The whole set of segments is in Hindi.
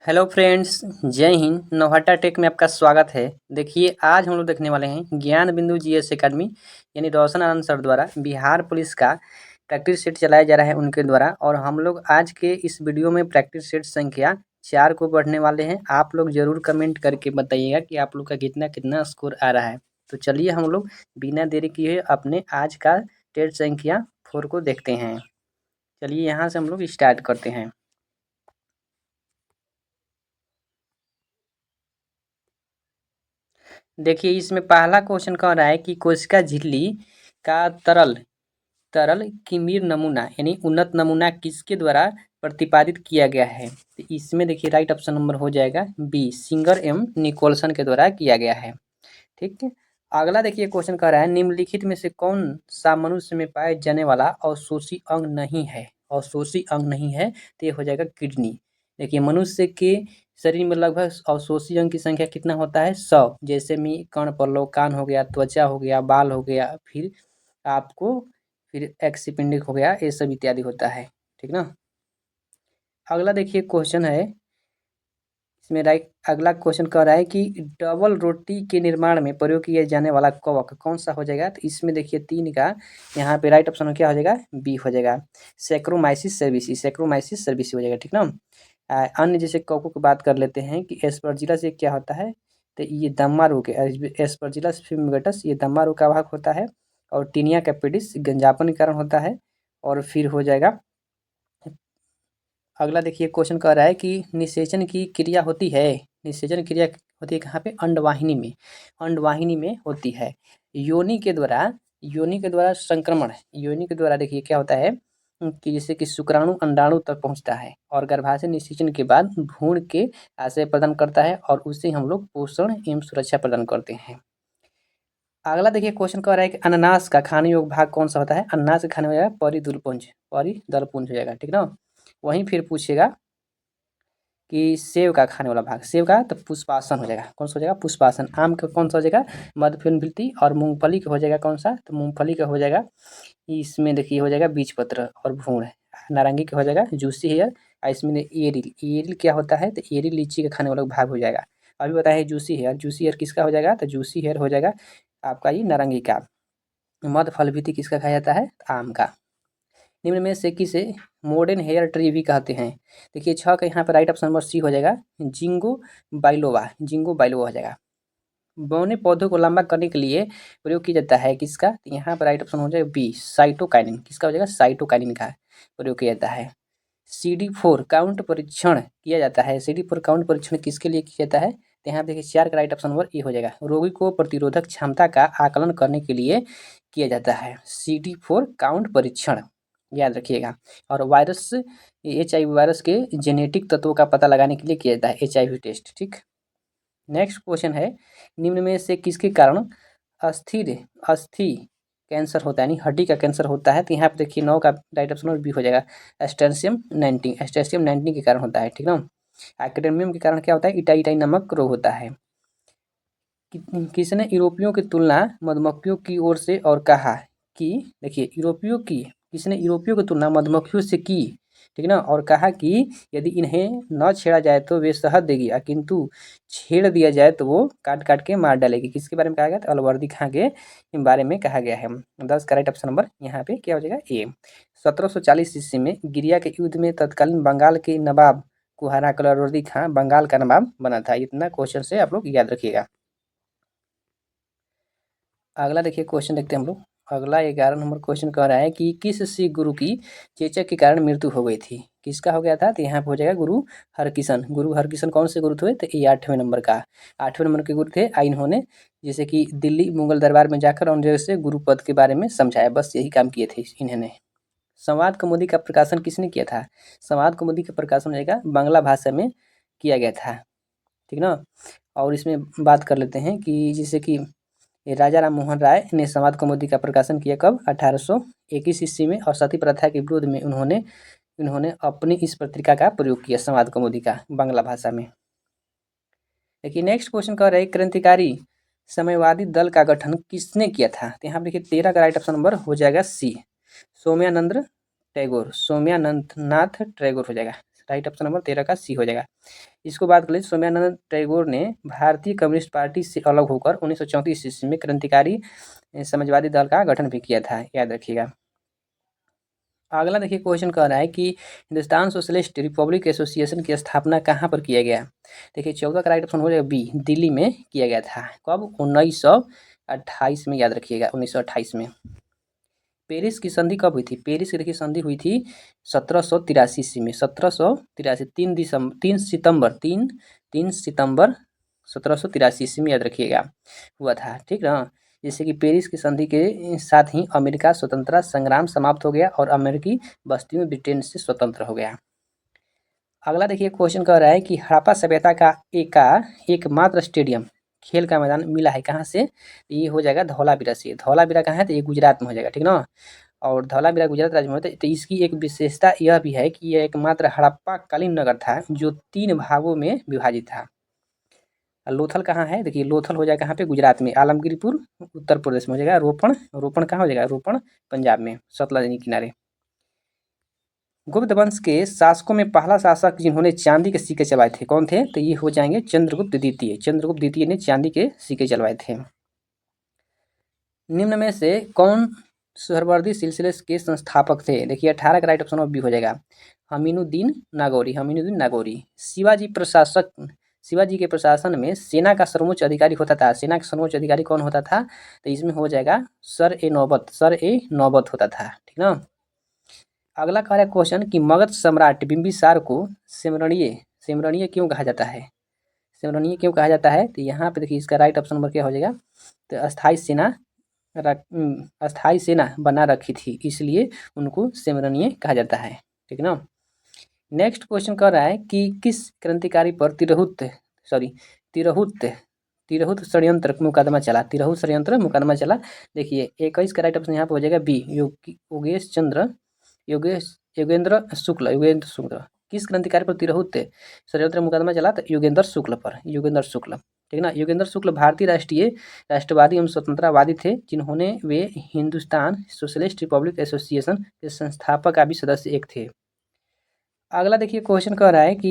हेलो फ्रेंड्स, जय हिंद। नौहट्टा टेक में आपका स्वागत है। देखिए, आज हम लोग देखने वाले हैं ज्ञान बिंदु जीएस एकेडमी यानी रोशन आनंद सर द्वारा बिहार पुलिस का प्रैक्टिस सेट चलाया जा रहा है उनके द्वारा। और हम लोग आज के इस वीडियो में प्रैक्टिस सेट संख्या 4 को पढ़ने वाले हैं। आप लोग ज़रूर कमेंट करके बताइएगा कि आप लोग का कितना कितना स्कोर आ रहा है। तो चलिए हम लोग बिना देरी किए अपने आज का टेट संख्या 4 को देखते हैं। चलिए यहाँ से हम लोग स्टार्ट करते हैं। देखिए, इसमें पहला क्वेश्चन कह रहा है कि कोशिका झिल्ली का तरल तरल किमीर नमूना यानी उन्नत नमूना किसके द्वारा प्रतिपादित किया गया है। तो इसमें देखिए राइट ऑप्शन नंबर हो जाएगा बी, सिंगर एम निकोलसन के द्वारा किया गया है। ठीक है। अगला देखिए क्वेश्चन कह रहा है निम्नलिखित में से कौन सा मनुष्य में पाए जाने वाला अवशोषी अंग नहीं है। अवशोषी अंग नहीं है तो ये हो जाएगा किडनी। देखिए, मनुष्य के शरीर में लगभग अवशोषी अंग की संख्या कितना होता है 100। जैसे में कर्ण पल्लव, कान हो गया, त्वचा हो गया, बाल हो गया, फिर आपको फिर एक्सिपिंडिक हो गया, ये सब इत्यादि होता है। ठीक ना। अगला देखिए क्वेश्चन है, इसमें राइट अगला क्वेश्चन कह रहा है कि डबल रोटी के निर्माण में प्रयोग किया जाने वाला कवक कौन सा हो जाएगा। तो इसमें देखिए 3 का यहाँ पे राइट ऑप्शन क्या हो जाएगा, बी हो जाएगा, सैक्रोमाइसिस सर्विसी। सैक्रोमाइसिस सर्विसी हो जाएगा। ठीक ना। अन्य जैसे कवकों की बात कर लेते हैं कि एस्परजिलस ये क्या होता है, तो ये दमा रोग है। एस्परजिलस फ्यूमिगेटस ये दमा रोग का वाहक होता है। और टीनिया कैपिडिस गंजापन के कारण होता है। और फिर हो जाएगा अगला देखिए क्वेश्चन कह रहा है कि निषेचन की क्रिया होती है। निषेचन क्रिया होती है कहाँ पे, अंडवाहिनी में। अंडवाहिनी में होती है। योनि के द्वारा संक्रमण, योनि के द्वारा देखिए क्या होता है कि जैसे कि शुक्राणु अंडाणु तक पहुँचता है और गर्भाशय निषेचन के बाद भ्रूण के आश्रय प्रदान करता है और उससे हम लोग पोषण एवं सुरक्षा प्रदान करते हैं। अगला देखिए क्वेश्चन कह रहा है कि अनानास का खाने योग्य भाग कौन सा होता है। अनानास का खाने हो जाएगा परिदलपुंज, परिदलपुंज हो जाएगा। ठीक ना। वहीं फिर पूछेगा कि सेब का खाने वाला भाग, सेब का तो पुष्पासन हो जाएगा। कौन सा हो जाएगा, पुष्पासन। आम का कौन सा हो जाएगा, मध्यफलती। और मूंगफली का हो जाएगा कौन सा, तो मूंगफली का हो जाएगा इसमें देखिए हो जाएगा बीज पत्र और भ्रूण। नारंगी का हो जाएगा जूसी हेयर। और इसमें एरिल, एरिल क्या होता है, तो एरिल लीची का खाने वाला भाग हो जाएगा। अभी बताया जूसी हेयर, जूसी हेयर किसका हो जाएगा, तो जूसी हेयर हो जाएगा आपका ये नारंगी का। मध्य फलभिति किसका खाया जाता है, आम का। निम्न में से किसे मॉडर्न हेयर ट्री भी कहते हैं। देखिए 6 का यहाँ पर राइट ऑप्शन नंबर सी हो जाएगा, जिंगो बाइलोवा। जिंगो बाइलोवा हो जाएगा। बौने पौधों को लंबा करने के लिए प्रयोग किया जाता है किसका, तो यहाँ पर राइट ऑप्शन हो जाएगा बी, साइटोकाइनिन। किसका हो जाएगा, साइटोकाइनिन का प्रयोग किया जाता है। CD4 काउंट परीक्षण किया जाता है। CD4 काउंट परीक्षण किसके लिए किया जाता है, तो यहाँ पे देखिए 4 का राइट ऑप्शन नंबर ए हो जाएगा, रोगी को प्रतिरोधक क्षमता का आकलन करने के लिए किया जाता है CD4 काउंट परीक्षण, याद रखिएगा। और वायरस, HIV वायरस के जेनेटिक तत्वों का पता लगाने के लिए किया जाता है HIV टेस्ट। ठीक। नेक्स्ट क्वेश्चन है, निम्न में से किसके कारण अस्थिर अस्थि कैंसर होता है, यानी हड्डी का कैंसर होता है। तो यहाँ पे देखिए 9 का राइट ऑप्शन बी हो जाएगा, एस्टेशियम 19। एस्टेशियम 19 के कारण होता है। ठीक ना। एक्डेमियम के कारण क्या होता है, इटाई इटाई नमक रोग होता है। किसने यूरोपियों की तुलना मधुमक्खियों की ओर से और कहा कि, देखिए यूरोपियों की, किसने यूरोपियों की तुलना मधुमक्खियों से की। ठीक ना। और कहा कि यदि इन्हें न छेड़ा जाए तो वे शहद देगी, किंतु छेड़ दिया जाए तो वो काट काट के मार डालेगी। किसके बारे में कहा गया, तो अलवर्दी खां के बारे में कहा गया है। 10 का राइट ऑप्शन नंबर यहाँ पे क्या हो जाएगा, ए। 1740 ईस्वी में गिरिया के युद्ध में तत्कालीन बंगाल के नवाब को हराकर अलवर्दी खां बंगाल का नवाब बना था। इतना क्वेश्चन से आप लोग याद रखिएगा। अगला देखिए क्वेश्चन देखते हैं हम लोग। अगला 11 नंबर क्वेश्चन कह रहा है कि किस सिख गुरु की चेचक के कारण मृत्यु हो गई थी। किसका हो गया था, तो यहाँ पे हो जाएगा गुरु हरकिशन। गुरु हरकिशन कौन से गुरु थे, तो ये 8वें नंबर का, 8वें नंबर के गुरु थे। इन्होंने जैसे कि दिल्ली मुगल दरबार में जाकर औरंगजेब से गुरु पद के बारे में समझाया, बस यही काम किए थे इन्होंने। संवाद कौमुदी का प्रकाशन किसने किया था। संवाद कौमुदी का प्रकाशन हो जाएगा बांग्ला भाषा में किया गया था। ठीक ना। और इसमें बात कर लेते हैं कि जैसे कि राजा राम मोहन राय ने संवाद कौमुदी का प्रकाशन किया कब, 1821 ईस्वी में। और सती प्रथा के विरोध में उन्होंने उन्होंने अपनी इस पत्रिका का प्रयोग किया, संवाद कौमुदी का, बांग्ला भाषा में। देखिए नेक्स्ट क्वेश्चन कह रहा है क्रांतिकारी साम्यवादी दल का गठन किसने किया था। तो यहाँ पे देखिए 13 का राइट ऑप्शन नंबर हो जाएगा सी, सोम्यानंद टैगोर। सोम्यानंद नाथ टैगोर हो जाएगा। राइट ऑप्शन नंबर 13 का सी हो जाएगा। इसको बात कर ले, सोम्यानंद टैगोर ने भारतीय कम्युनिस्ट पार्टी से अलग होकर 1934 ईस्वी में क्रांतिकारी समाजवादी दल का गठन भी किया था, याद रखिएगा। अगला देखिए क्वेश्चन कह रहा है कि हिंदुस्तान सोशलिस्ट रिपब्लिक एसोसिएशन की स्थापना कहाँ पर किया गया। देखिए 14 का राइट ऑप्शन हो जाएगा बी, दिल्ली में किया गया था। कब? 1928 में, याद रखिएगा 1928 में। पेरिस की संधि कब हुई थी? पेरिस की देखिए संधि हुई थी 1783 ईस्वी में, 1783, 3 सितंबर 1783 ईस्वी में, याद रखिएगा हुआ था, ठीक ना। जैसे कि पेरिस की संधि के साथ ही अमेरिका स्वतंत्रता संग्राम समाप्त हो गया और अमेरिकी बस्तियों ब्रिटेन से स्वतंत्र हो गया। अगला देखिए क्वेश्चन कह रहा है कि हड़प्पा सभ्यता का एकमात्र स्टेडियम, खेल का मैदान मिला है कहाँ से? ये हो जाएगा धौलावीरा से। धौलावीरा कहाँ है? तो ये गुजरात में हो जाएगा, ठीक ना। और धौलावीरा गुजरात राज्य में होता है। तो इसकी एक विशेषता यह भी है कि यह एकमात्र हड़प्पा कालीन नगर था जो 3 भागों में विभाजित था। लोथल कहाँ है? देखिए लोथल हो जाएगा कहाँ पे? गुजरात में। आलमगीरपुर उत्तर प्रदेश में हो जाएगा। रोपण कहाँ हो जाएगा? रोपण पंजाब में, सतलज नदी किनारे। गुप्त वंश के शासकों में पहला शासक जिन्होंने चांदी के सिक्के चलवाए थे कौन थे? तो ये हो जाएंगे चंद्रगुप्त द्वितीय। चंद्रगुप्त द्वितीय ने चांदी के सिक्के चलवाए थे। निम्न में से कौन सुहरावर्दी सिलसिले के संस्थापक थे? देखिए 18 का राइट ऑप्शन बी हो जाएगा अमीनुद्दीन नागौरी। शिवाजी के प्रशासन में सेना का सर्वोच्च अधिकारी होता था। सेना का सर्वोच्च अधिकारी कौन होता था? तो इसमें हो जाएगा सर ए नौबत होता था, ठीक ना। अगला कह रहा है क्वेश्चन कि मगध सम्राट बिंबिसार को सिमरणीय क्यों कहा जाता है? सिमरणीय क्यों कहा जाता है? तो यहाँ पे देखिए इसका राइट ऑप्शन नंबर क्या हो जाएगा? तो अस्थाई सेना बना रखी थी, इसलिए उनको सिमरणीय कहा जाता है, ठीक ना। नेक्स्ट क्वेश्चन कह रहा है कि किस क्रांतिकारी पर तिरहुत षड्यंत्र मुकदमा चला? तिरहुत षड्यंत्र मुकदमा चला। देखिए 21 का राइट ऑप्शन यहाँ पे हो जाएगा बी, योगेंद्र शुक्ल। किस क्रांतिकारी पर तिरहुत षड्यंत्र मुकदमा चला? तो योगेंद्र शुक्ल, ठीक ना। योगेंद्र शुक्ल भारतीय राष्ट्रवादी एवं स्वतंत्रवादी थे, जिन्होंने वे हिंदुस्तान सोशलिस्ट रिपब्लिक एसोसिएशन के संस्थापक का भी सदस्य एक थे। अगला देखिए क्वेश्चन कह रहा है कि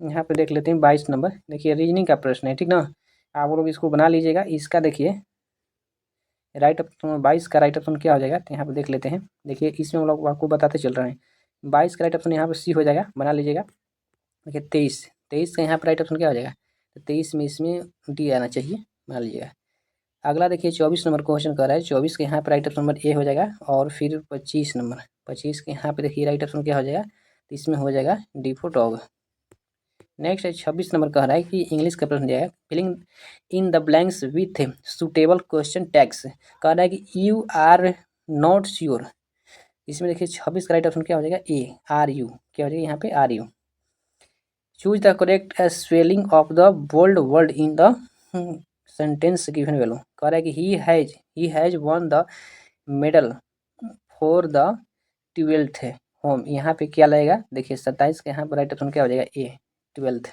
यहाँ पे देख लेते हैं 22 नंबर। देखिए रीजनिंग का प्रश्न है, ठीक ना। आप लोग इसको बना लीजिएगा। इसका देखिए राइट ऑप्शन 22 का राइट ऑप्शन क्या हो जाएगा? तो यहाँ पे देख लेते हैं। देखिए इसमें हम लोग आपको बताते चल रहे हैं। 22 का राइट ऑप्शन यहाँ पे सी हो जाएगा, बना लीजिएगा। देखिए 23 का यहाँ पर राइट ऑप्शन क्या हो जाएगा? तो 23 में इसमें डी आना चाहिए, बना लीजिएगा। अगला देखिए 24 नंबर क्वेश्चन कर रहा है। 24 के यहाँ पर राइट ऑप्शन नंबर ए हो जाएगा। और फिर 25 के यहाँ पे देखिए राइट ऑप्शन क्या हो जाएगा? तो इसमें हो जाएगा डी फॉर डॉग। नेक्स्ट है 26 नंबर कह रहा है कि इंग्लिश का प्रश्न दिया है, filling in the blanks with suitable question tags. कह रहा है कि यू आर नॉट श्योर। इसमें देखिए 26 का राइट ऑप्शन क्या हो जाएगा? A, are you. क्या हो जाएगा यहाँ पे? Are you. Choose the correct spelling of the bold word in the sentence given below. कह रहा है कि he has won the medal for the 12th home. यहाँ पे क्या लगेगा? देखिए 27 के यहाँ पर राइट ऑप्शन क्या हो जाएगा? ए, 12th।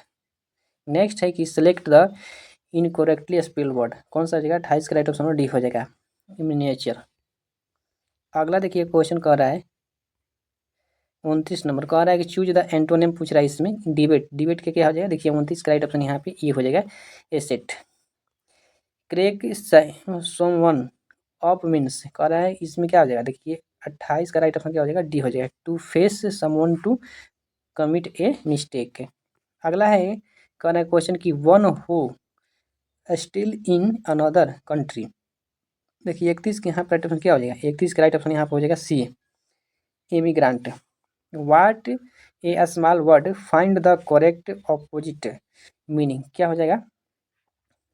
नेक्स्ट है कि सिलेक्ट द इनकोरेक्टली स्पेल्ड वर्ड। कौन सा जगह? 28 का राइट ऑप्शन डी हो जाएगा मिनिएचर। अगला देखिए क्वेश्चन कह रहा है 29 नंबर कह रहा है कि चूज द एंटोनिम पूछ रहा है इसमें। डिबेट के क्या हो जाएगा? देखिए 29 का राइट ऑप्शन यहाँ पे ये हो जाएगा asset. Crack someone of means कह रहा है इसमें क्या हो जाएगा? देखिए 28 का राइट ऑप्शन क्या हो जाएगा? डी हो जाएगा to face someone to commit a mistake. अगला है कह रहा है क्वेश्चन की one who still in another country. देखिए 31 के यहाँ पर राइट ऑप्शन क्या हो जाएगा? 31 का राइट ऑप्शन यहाँ पर हो जाएगा C, immigrant. What a small word find the correct opposite meaning. क्या हो जाएगा?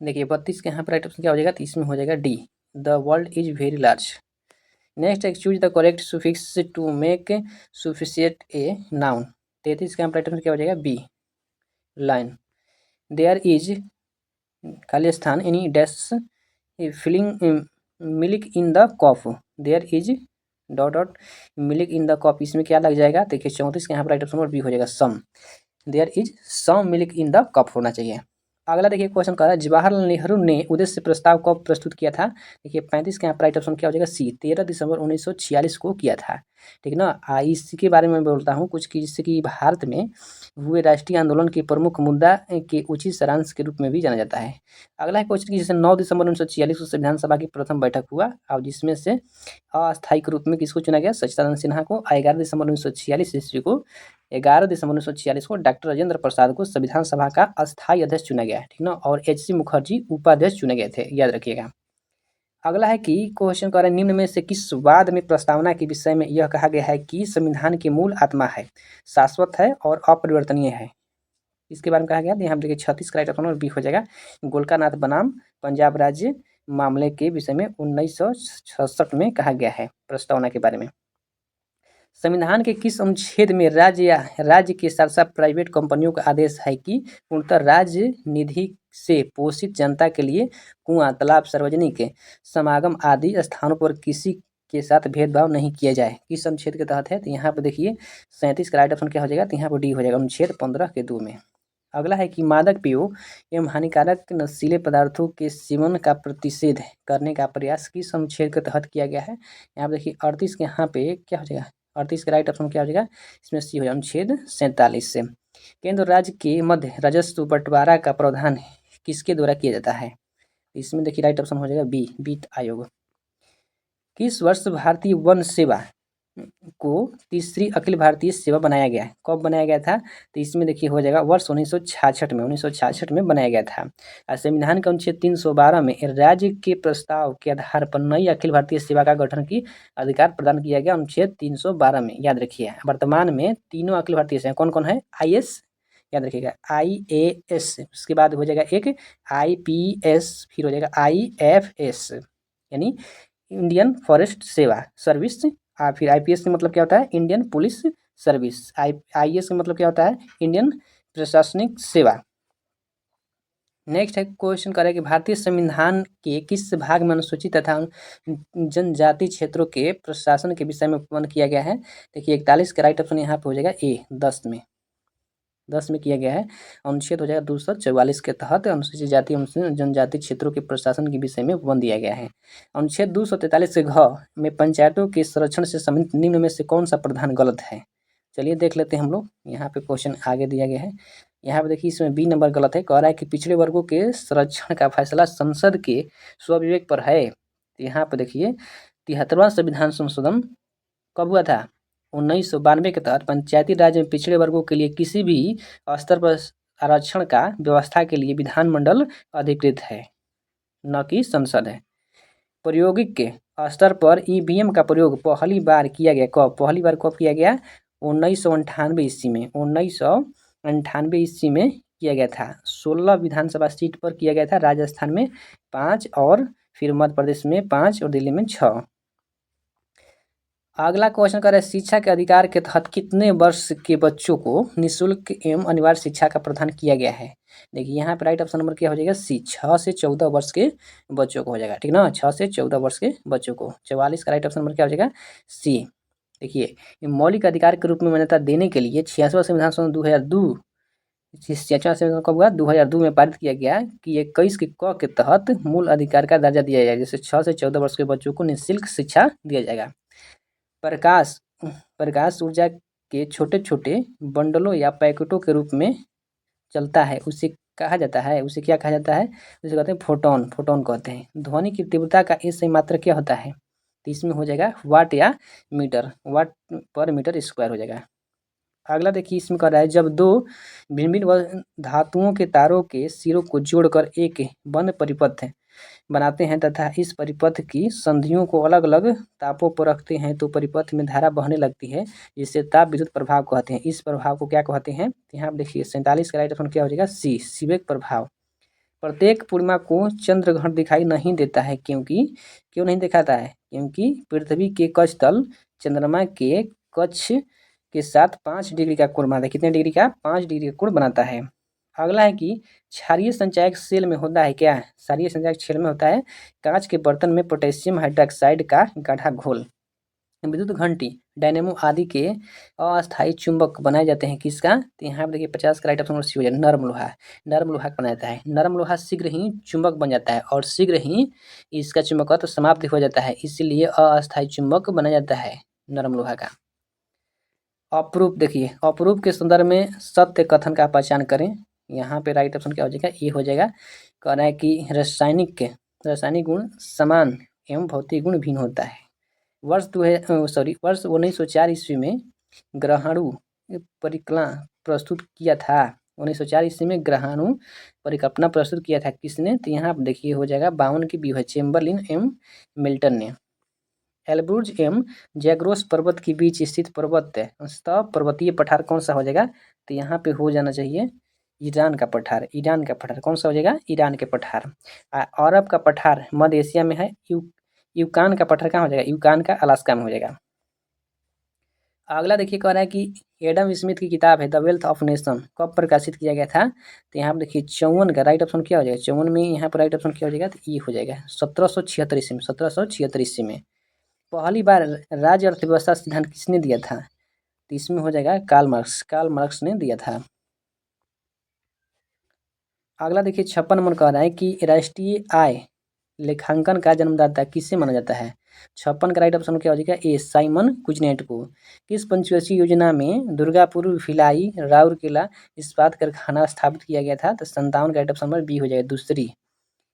देखिए 32 के यहाँ पर राइट ऑप्शन क्या हो जाएगा? तो इसमें हो जाएगा D, the world is very large. Next है choose the correct suffix to make sufficient a noun. 33 के यहाँ पर राइट ऑप्शन क्या हो जाएगा? B, line. देयर इज खाली स्थान any dash filling milk in the cup. There is dot milk in the cup. इसमें क्या लग जाएगा? देखिए 34 के यहाँ पर राइट ऑप्शन बी हो जाएगा some. There is some milk in the cup होना चाहिए। अगला देखिए क्वेश्चन कर रहा है जवाहरलाल नेहरू ने उद्देश्य प्रस्ताव कब प्रस्तुत किया था। देखिए 35 के यहाँ राइट ऑप्शन क्या हो जाएगा सी, 13 दिसंबर 1946 को किया था। ठीक ना। इसके बारे में बोलता हूँ कुछ कि जिससे कि भारत में हुए राष्ट्रीय आंदोलन के प्रमुख मुद्दा के उचित सारांश के रूप में भी जाना जाता है। अगला है क्वेश्चन की जैसे 9 दिसंबर 1946 को संविधान सभा की प्रथम बैठक हुआ और जिसमें से अस्थायी के रूप में किसको चुना गया, सच्चिदानंद सिन्हा को। 11 दिसंबर 1946 ईस्वी को 11 दिसंबर 1946 को डॉक्टर राजेंद्र प्रसाद को संविधान सभा का अस्थायी अध्यक्ष चुना गया। ठीक ना। और एच सी मुखर्जी उपाध्यक्ष चुने गए थे, याद रखिएगा। अगला है कि क्वेश्चन कर रहे हैं निम्न में से किस वाद में प्रस्तावना के विषय में यह कहा गया है कि संविधान की मूल आत्मा है, शाश्वत है और अपरिवर्तनीय है। इसके बारे में कहा गया। यहाँ देखिए 36 का राइट ऑप्शन और बी हो जाएगा। गोलकानाथ बनाम पंजाब राज्य मामले के विषय में 1966 में कहा गया है प्रस्तावना के बारे में। संविधान के किस अनुच्छेद में राज्य या राज्य के साथ साथ प्राइवेट कंपनियों का आदेश है कि पूर्णतः राज्य निधि से पोषित जनता के लिए कुआं, तालाब, सार्वजनिक समागम आदि स्थानों पर किसी के साथ भेदभाव नहीं किया जाए। किस अनुच्छेद के तहत है, तो यहाँ पर देखिए 37 का राइट ऑप्शन क्या हो जाएगा, तो यहाँ पर डी हो जाएगा अनुच्छेद 15 के 2 में। अगला है कि मादक पेयों एवं हानिकारक नशीले पदार्थों के सेवन का प्रतिषेध करने का प्रयास किस अनुच्छेद के तहत किया गया है। यहाँ पर देखिए 38 के यहाँ पे क्या हो जाएगा, 38 का राइट ऑप्शन क्या हो जाएगा, इसमें सी हो जाएगा अनुच्छेद 47 से। केंद्र और राज्य के मध्य राजस्व बंटवारा का प्रावधान किसके द्वारा किया जाता है। इसमें देखिए राइट ऑप्शन हो जाएगा बी, वित्त आयोग। किस वर्ष भारतीय वन सेवा को तीसरी अखिल भारतीय सेवा बनाया गया, कब बनाया गया था, तो इसमें देखिए हो जाएगा वर्ष 1966 में बनाया गया था। और संविधान के अनुच्छेद 312 में राज्य के प्रस्ताव के आधार पर नई अखिल भारतीय सेवा का गठन की अधिकार प्रदान किया गया अनुच्छेद 312 में, याद रखिए। वर्तमान में तीनों अखिल भारतीय सेवा कौन कौन है, IS, याद रखिएगा IAS, उसके बाद हो जाएगा एक IPS, फिर हो जाएगा IFS यानी इंडियन फॉरेस्ट सेवा सर्विस। फिर IPS का मतलब क्या होता है, इंडियन पुलिस सर्विस। IAS का मतलब क्या होता है, इंडियन प्रशासनिक सेवा। नेक्स्ट है क्वेश्चन करें कि भारतीय संविधान के किस भाग में अनुसूचित तथा जनजाति क्षेत्रों के प्रशासन के विषय में उपवन किया गया है। देखिए 41 का राइट ऑप्शन यहाँ पे हो जाएगा ए, 10 में किया गया है। अनुच्छेद हो जाएगा 244 के तहत अनुसूचित जाति एवं जनजाति क्षेत्रों के प्रशासन के विषय में उपवन दिया गया है। अनुच्छेद 243 के घ में पंचायतों के संरक्षण से संबंधित निम्न में से कौन सा प्रावधान गलत है। चलिए देख लेते हैं हम लोग। यहाँ पे क्वेश्चन आगे दिया गया है। यहाँ पे देखिए इसमें बी नंबर गलत है। कह रहा है कि पिछड़े वर्गों के संरक्षण का फैसला संसद के स्वविवेक पर है। यहाँ पे देखिए 73वां संविधान संशोधन कब हुआ था, 1992 के तहत पंचायती राज में पिछड़े वर्गों के लिए किसी भी स्तर पर आरक्षण का व्यवस्था के लिए विधानमंडल अधिकृत है, न कि संसद है। प्रायोगिक के स्तर पर EVM का प्रयोग पहली बार किया गया कब, पहली बार कब किया गया, 1998 ईस्वी में, 1998 ईस्वी में किया गया था। 16 विधानसभा सीट पर किया गया था, राजस्थान में 5 और फिर मध्य प्रदेश में 5 और दिल्ली में 6। अगला क्वेश्चन कर रहा है शिक्षा के अधिकार के तहत कितने वर्ष के बच्चों को निःशुल्क एवं अनिवार्य शिक्षा का प्रदान किया गया है। देखिए यहाँ पे राइट ऑप्शन नंबर क्या हो जाएगा सी, 6 से 14 वर्ष के बच्चों को हो जाएगा। ठीक ना, 6 से 14 वर्ष के बच्चों को। 44 का राइट ऑप्शन नंबर क्या हो जाएगा सी। देखिए मौलिक अधिकार के रूप में मान्यता देने के लिए 86वां संविधान संशोधन 2002 संविधान कब हुआ, 2002 में पारित किया गया कि 21 के क के तहत मूल अधिकार का दर्जा दिया जाएगा, जैसे 6 से 14 वर्ष के बच्चों को निःशुल्क शिक्षा दिया जाएगा। प्रकाश ऊर्जा के छोटे छोटे बंडलों या पैकेटों के रूप में चलता है, उसे कहा जाता है, उसे क्या कहा जाता है, उसे कहते हैं फोटोन, फोटोन कहते हैं। ध्वनि की तीव्रता का सही मात्रक क्या होता है, तो इसमें हो जाएगा वाट या मीटर, वाट पर मीटर स्क्वायर हो जाएगा। अगला देखिए इसमें कह रहा है जब दो भिन्न भिन्न धातुओं के तारों के सिरों को जोड़कर एक बंद परिपथ बनाते हैं तथा इस परिपथ की संधियों को अलग अलग तापों पर रखते हैं तो परिपथ में धारा बहने लगती है, जिसे ताप विद्युत प्रभाव कहते हैं। इस प्रभाव को क्या कहते हैं, यहाँ आप देखिए 47 का राइट ऑप्शन क्या हो जाएगा सी, सीबेक प्रभाव। प्रत्येक पूर्णिमा को चंद्र ग्रहण दिखाई नहीं देता है, क्यों नहीं दिखाता है, क्योंकि पृथ्वी के कक्ष तल चंद्रमा के कक्ष के साथ 5 डिग्री का कोण बनाता है। कितने डिग्री का, 5 डिग्री का कोण बनाता है। अगला है कि क्षारीय संचायक सेल में होता है क्या, क्षारीय संचायक सेल में होता है कांच के बर्तन में पोटेशियम हाइड्रोक्साइड का गाढ़ा घोल। विद्युत घंटी, डायनेमो आदि के अस्थायी चुंबक बनाए जाते हैं किसका? तो यहाँ पे देखिए 50 का राइट ऑप्शन सी हो जाए नरम लोहा। नरम लोहा का बनाया जाता है। नरम लोहा शीघ्र ही चुंबक बन जाता है और शीघ्र ही इसका चुंबकत्व समाप्त हो जाता है, इसीलिए अस्थायी चुंबक बनाया जाता है नरम लोहा का। अप्रूप देखिए, अप्रूप के संदर्भ में सत्य कथन का पहचान करें। यहाँ पे राइट ऑप्शन क्या हो जाएगा? ए हो जाएगा। कह रहा है कि रासायनिक गुण समान एवं भौतिक गुण भिन्न होता है। वर्ष 1904 ईस्वी में ग्रहाणु परिकल्पना प्रस्तुत किया था। 1904 ईस्वी में ग्रहाणु परिकल्पना प्रस्तुत किया था किसने? तो यहाँ पर देखिए हो जाएगा 52 की बी है, चेम्बरलिन एवं मिल्टन ने। एल्ब्रुज एवं जैग्रोस पर्वत के बीच स्थित पर्वतीय पठार कौन सा हो जाएगा? तो यहाँ पे हो जाना चाहिए ईरान का पठार। ईरान का पठार कौन सा हो जाएगा? ईरान के पठार। अरब का पठार मध्य एशिया में है। यूकान का पठार कहाँ हो जाएगा? यूकान का अलास्का में हो जाएगा। अगला देखिए कह रहा है कि एडम स्मिथ की किताब है द वेल्थ ऑफ नेशन कब प्रकाशित किया गया था? तो यहाँ पर देखिए 54 का राइट ऑप्शन क्या हो जाएगा? 54 में यहाँ पर राइट ऑप्शन क्या हो जाएगा? तो ये हो जाएगा 1776 ईस्वी में। 1776 ईस्वी में पहली बार राज्य अर्थव्यवस्था सिद्धांत किसने दिया था? तो इसमें हो जाएगा कार्ल मार्क्स ने दिया था। अगला देखिए 56 नंबर कह रहा है कि राष्ट्रीय आय लेखांकन का जन्मदाता किसे माना जाता है? 56 का राइट ऑप्शन क्या हो जाएगा? ए साइमन कुजनेट को। किस पंचवर्षीय योजना में दुर्गापुर भिलाई राउरकेला इस्पात कारखाना स्थापित किया गया था? तो 57 का राइट ऑप्शन नंबर बी हो जाएगा दूसरी।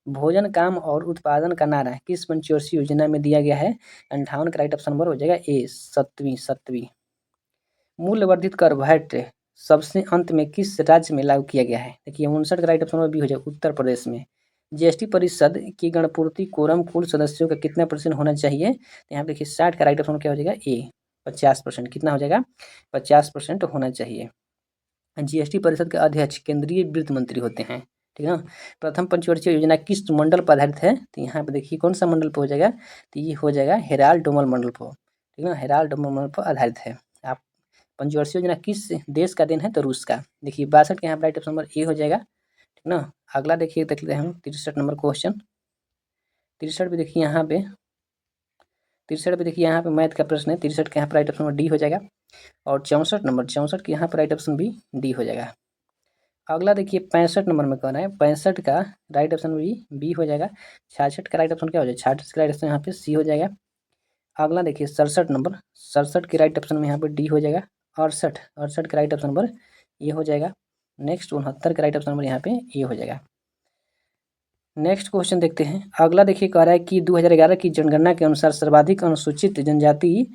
भोजन काम और उत्पादन का नारा किस पंचवर्षीय योजना में दिया गया है? 58 का राइट ऑप्शन नंबर हो जाएगा ए सतवीं। मूल्य वर्धित कर वैट सबसे अंत में किस राज्य में लागू किया गया है? देखिए 59 का राइट ऑप्शन नंबर बी हो जाएगा उत्तर प्रदेश में। जीएसटी परिषद की गणपूर्ति कोरम कुल सदस्यों का कितना % होना चाहिए? तो यहाँ पे देखिए 60 का राइट ऑप्शन क्या हो जाएगा? ए 50%। कितना हो जाएगा? 50% होना चाहिए। जीएसटी परिषद के अध्यक्ष केंद्रीय वित्त मंत्री होते हैं, ठीक है ना। प्रथम पंचवर्षीय योजना किस मंडल पर आधारित है? तो यहाँ पे देखिए कौन सा मंडल पर हो जाएगा? तो ये हो जाएगा हेराल्ड डोमल मंडल पर, ठीक है ना। हेराल्ड डोमल मंडल पर आधारित है। आप पंचवर्षीय योजना किस देश का देन है? तो रूस का। देखिए 62 के यहाँ पर राइट ऑप्शन नंबर ए हो जाएगा, ठीक ना। अगला देखिए देख लेते हैं हम 63 नंबर क्वेश्चन। 63 पे देखिए यहाँ पे 63 पे देखिए यहाँ पे मैथ का प्रश्न है। 63 के यहाँ पर राइट ऑप्शन नंबर डी हो जाएगा और 64 के यहाँ पर राइट ऑप्शन भी डी हो जाएगा। अगला देखिए 65 नंबर में कौन है? 65 का राइट ऑप्शन भी बी हो जाएगा। 66 का राइट ऑप्शन क्या हो जाएगा? 66 का राइट ऑप्शन यहाँ पे सी हो जाएगा। अगला देखिए 67 नंबर, 67 के राइट ऑप्शन में यहाँ पे डी हो जाएगा। 68 का राइट ऑप्शन नंबर ये हो जाएगा। नेक्स्ट 69 का राइट ऑप्शन नंबर यहाँ पे ये हो जाएगा। नेक्स्ट क्वेश्चन देखते हैं। अगला देखिए कह रहा है कि 2011 की जनगणना के अनुसार सर्वाधिक अनुसूचित जनजाति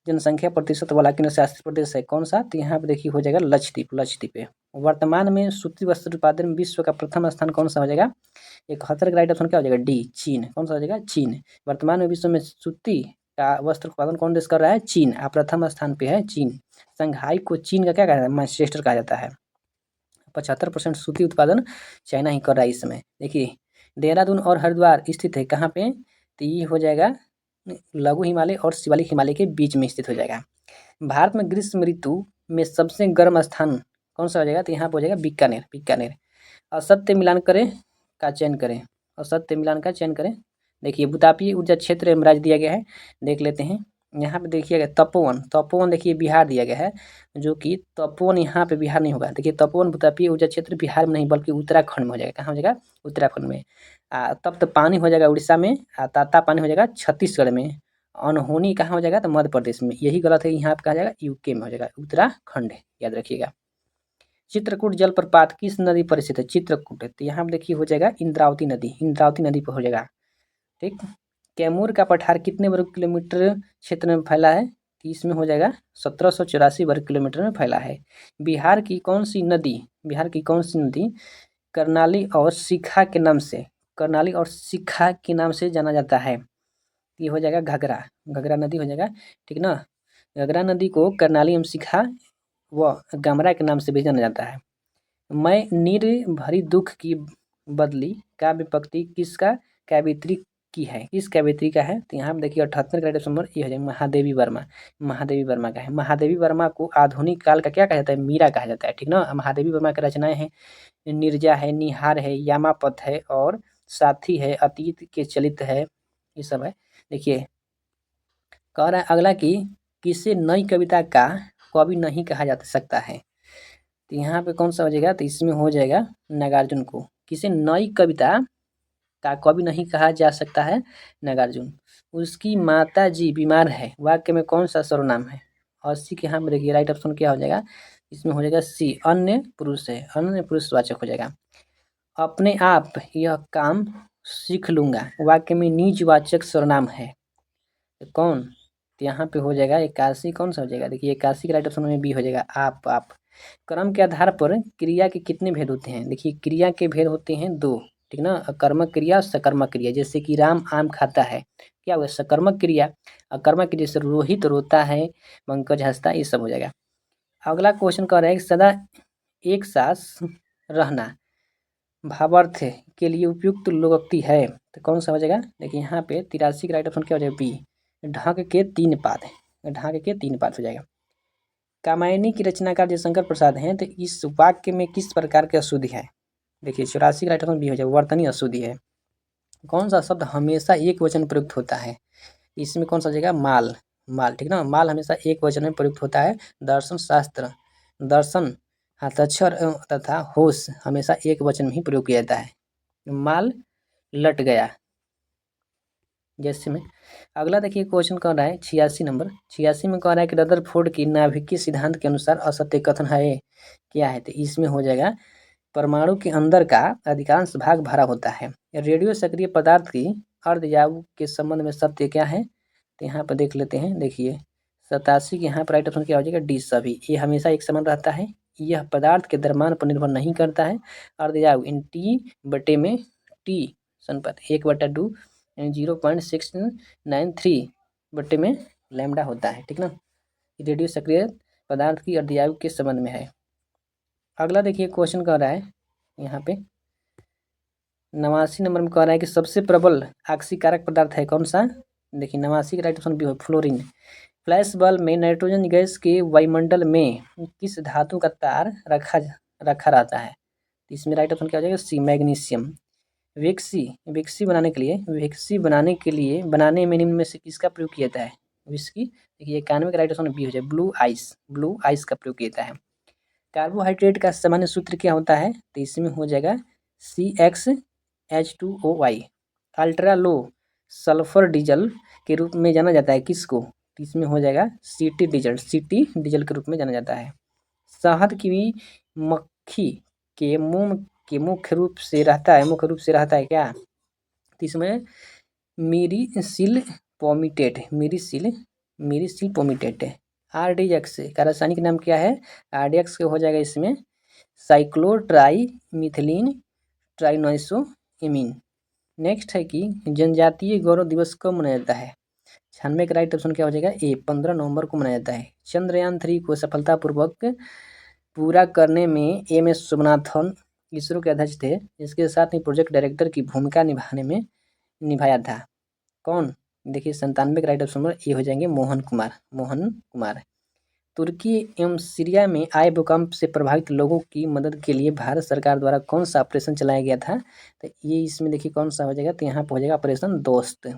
जनसंख्या प्रतिशत वाला केंद्र शासित प्रदेश है कौन सा? तो यहाँ पे देखिए हो जाएगा लक्षद्वीप है। वर्तमान में सूती वस्त्र उत्पादन में विश्व का प्रथम स्थान कौन सा हो जाएगा? 71 का राइट ऑप्शन क्या हो जाएगा? डी चीन। कौन सा हो जाएगा? चीन। वर्तमान में विश्व में सूती का वस्त्र उत्पादन कौन देश कर रहा है? चीन। प्रथम स्थान पे है चीन। संघाई को चीन का क्या कहा जाता है? मैनचेस्टर कहा जाता है। 75% सूती उत्पादन चाइना ही कर रहा है इस समय। देखिए देहरादून और हरिद्वार स्थित है कहाँ पे? तो ये हो जाएगा लघु हिमालय और शिवालिक हिमालय के बीच में स्थित हो जाएगा। भारत में ग्रीष्म ऋतु में सबसे गर्म स्थान कौन सा हो जाएगा? तो यहाँ पर हो जाएगा बीकानेर। असत्य मिलान करें का चयन करें। असत्य मिलान का चयन करें। देखिए भूतापीय ऊर्जा क्षेत्र एवं राज्य दिया गया है, देख लेते हैं। यहाँ पे देखिएगा तपोवन देखिए बिहार दिया गया है, जो कि तपोवन यहाँ पे बिहार नहीं होगा। देखिए तपोवन भूतापीय ऊर्जा क्षेत्र बिहार में नहीं बल्कि उत्तराखंड में हो जाएगा। कहाँ हो जाएगा? उत्तराखंड में। तप्त पानी हो जाएगा उड़ीसा में। ताता पानी हो जाएगा छत्तीसगढ़ में। अनहोनी कहाँ हो जाएगा? तो मध्य प्रदेश में। यही गलत है, यहाँ पे कहा जाएगा यूके में हो जाएगा, उत्तराखंड, याद रखिएगा। चित्रकूट जलप्रपात किस नदी पर स्थित है? चित्रकूट। तो यहाँ पे देखिए हो जाएगा इंद्रावती नदी पर हो जाएगा, ठीक। कैमूर का पठार कितने वर्ग किलोमीटर क्षेत्र में फैला है? तो इसमें हो जाएगा 1784 वर्ग किलोमीटर में फैला है। बिहार की कौन सी नदी करनाली और शिखा के नाम से जाना जाता है? ये हो जाएगा घगरा नदी हो जाएगा, ठीक ना। घगरा नदी को करनाली एवं शिखा व गमरा के नाम से भी जाना जाता है। मैं नीर भरी दुख की बदली काव्य पंक्ति किसका कवयित्री की है? किस कवयित्री का है? तो यहाँ पे देखिए 78 का राइट ऑप्शन नंबर ये हो जाएगा महादेवी वर्मा का है। महादेवी वर्मा को आधुनिक काल का क्या कहा जाता है? मीरा कहा जाता है, ठीक ना। महादेवी वर्मा की रचनाएं हैं नीरजा है, निहार है, यामापथ है और साथी है, अतीत के चलित है, ये सब है। देखिए कह रहा है अगला कि किसे नई कविता का कवि नहीं कहा जा सकता है। तो यहाँ पे कौन सा हो जाएगा, तो इसमें हो जाएगा नागार्जुन को। किसे नई कविता का कवि नहीं कहा जा सकता है, नागार्जुन। उसकी माता जी बीमार है, वाक्य में कौन सा सर्वनाम है। 80 के यहाँ में देखिए राइट ऑप्शन क्या हो जाएगा, इसमें हो जाएगा सी, अन्य पुरुष है, अन्य पुरुषवाचक हो जाएगा। अपने आप यह काम सीख लूंगा, वाक्य में निजवाचक सर्वनाम है, तो कौन, तो यहाँ पे हो जाएगा 81, कौन सा हो जाएगा, देखिए 81 का राइट ऑप्शन में बी हो जाएगा, आप। क्रम के आधार पर क्रिया के कितने भेद होते हैं, देखिए क्रिया के भेद होते हैं 2, ठीक ना, अकर्मक क्रिया, सकर्मक क्रिया। जैसे कि राम आम खाता है, क्या हुआ, सकर्मक क्रिया। अकर्मक क्रिया जैसे रोहित रोता है, पंकज हंसता है, ये सब हो जाएगा। अगला क्वेश्चन कह रहा है कि सदा एक साथ रहना भावार्थ के लिए उपयुक्त लोकोक्ति है, तो कौन सा हो जाएगा, देखिए यहाँ पे 83 का राइट ऑप्शन क्या हो जाएगा, बी, ढाक के 3 पाद, ढाक के 3 पाद हो जाएगा। कामायनी की रचनाकार जयशंकर प्रसाद हैं, तो इस वाक्य में किस प्रकार की अशुद्धि है, देखिए 84 का राइट ऑप्शन बी हो जाएगा, वर्तनी अशुद्धि है। कौन सा शब्द हमेशा एक वचन प्रयुक्त होता है, इसमें कौन सा हो जाएगा, माल, माल, ठीक ना, माल हमेशा एक वचन में प्रयुक्त होता है। दर्शन शास्त्र, दर्शन, हस्ताक्षर तथा होश हमेशा एक वचन में ही प्रयोग किया जाता है। माल लट गया, जैसे में। अगला देखिए क्वेश्चन कह रहा है 86 नंबर, 86 में कह रहा है कि रदरफोर्ड की नाभिकीय सिद्धांत के अनुसार असत्य कथन है, क्या है, तो इसमें हो जाएगा परमाणु के अंदर का अधिकांश भाग भरा होता है। रेडियो सक्रिय पदार्थ की अर्धयाव के संबंध में सत्य क्या है, तो यहाँ पर देख लेते हैं, देखिए 87 के यहाँ पर राइट ऑप्शन क्या हो जाएगा, डी, सभी। ये हमेशा एक समान रहता है, यह पदार्थ के द्रव्यमान पर निर्भर नहीं करता है। अर्धयाव इन टी बटे में टी संपत 1/2 यानी 0.693 बटे में लैम्डा होता है, ठीक ना। रेडियो सक्रिय पदार्थ की अर्धयाव के संबंध में है। अगला देखिए क्वेश्चन कह रहा है यहाँ पे 89 नंबर में कह रहा है कि सबसे प्रबल आक्सीकारक पदार्थ है कौन सा, देखिए 89 का राइट ऑप्शन भी हो, फ्लोरीन। फ्लैश बल्ब में नाइट्रोजन गैस के वायुमंडल में किस धातु का तार रखा रहता है, तो इसमें राइट ऑप्शन क्या हो जाएगा, सी, मैग्नीशियम। विक्सी बनाने में निम्न में से किसका प्रयोग किया जाता है, विस्की, देखिए 91 का राइट ऑप्शन बी हो जाए, ब्लू आइस का प्रयोग किया जाता है। कार्बोहाइड्रेट का सामान्य सूत्र क्या होता है, तो इसमें हो जाएगा CxH2OY। Ultra low sulphur diesel के रूप में जाना जाता है किसको, तो इसमें हो जाएगा सिटी डीजल के रूप में जाना जाता है। शहद की मक्खी के मुंह के मुख्य रूप से रहता है क्या, तो इसमें मीरीसिल पोमिटेट है। RDX का रासायनिक नाम क्या है, RDX हो जाएगा इसमें साइक्लोट्राइमिथिलीन ट्राइनोइसोएमीन। नेक्स्ट है कि जनजातीय गौरव दिवस कब मनाया जाता है, 96 का राइट ऑप्शन क्या हो जाएगा, ए, 15 नवंबर को मनाया जाता है। चंद्रयान 3 को सफलतापूर्वक पूरा करने में MS स्वामीनाथन इसरो के अध्यक्ष थे, इसके साथ ही प्रोजेक्ट डायरेक्टर की भूमिका निभाया था, कौन, देखिए 97 का राइट ऑप्शन ये हो जाएंगे मोहन कुमार। तुर्की एवं सीरिया में आए भूकंप से प्रभावित लोगों की मदद के लिए भारत सरकार द्वारा कौन सा ऑपरेशन चलाया गया था, तो ये इसमें देखिए कौन सा हो जाएगा, तो यहाँ पर हो जाएगा ऑपरेशन दोस्त, ठीक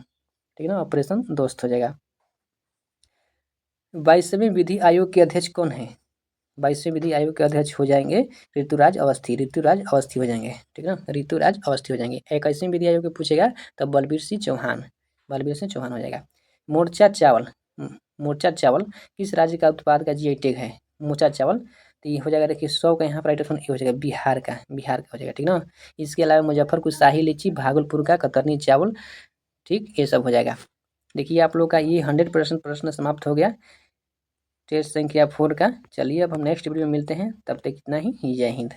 है ना, ऑपरेशन दोस्त हो जाएगा। 22वें विधि आयोग के अध्यक्ष कौन है, 22वें विधि आयोग के अध्यक्ष हो जाएंगे ऋतुराज अवस्थी हो जाएंगे, ठीक है ना, ऋतुराज अवस्थी हो जाएंगे। 21वें विधि आयोग के पूछेगा तो बलबीर सिंह चौहान हो जाएगा। मोर्चा चावल किस राज्य का उत्पाद का GI टैग है, मोर्चा चावल, तो ये हो जाएगा देखिए 100 का यहाँ पर राइट ऑप्शन ये हो जाएगा बिहार का हो जाएगा, ठीक ना। इसके अलावा मुजफ्फरपुर शाही लीची, भागलपुर का कतरनी चावल, ठीक, ये सब हो जाएगा। देखिए आप लोग का ये 100% प्रश्न समाप्त हो गया टेस्ट संख्या 4 का। चलिए अब हम नेक्स्ट वीडियो में मिलते हैं, तब तक इतना ही, जय हिंद।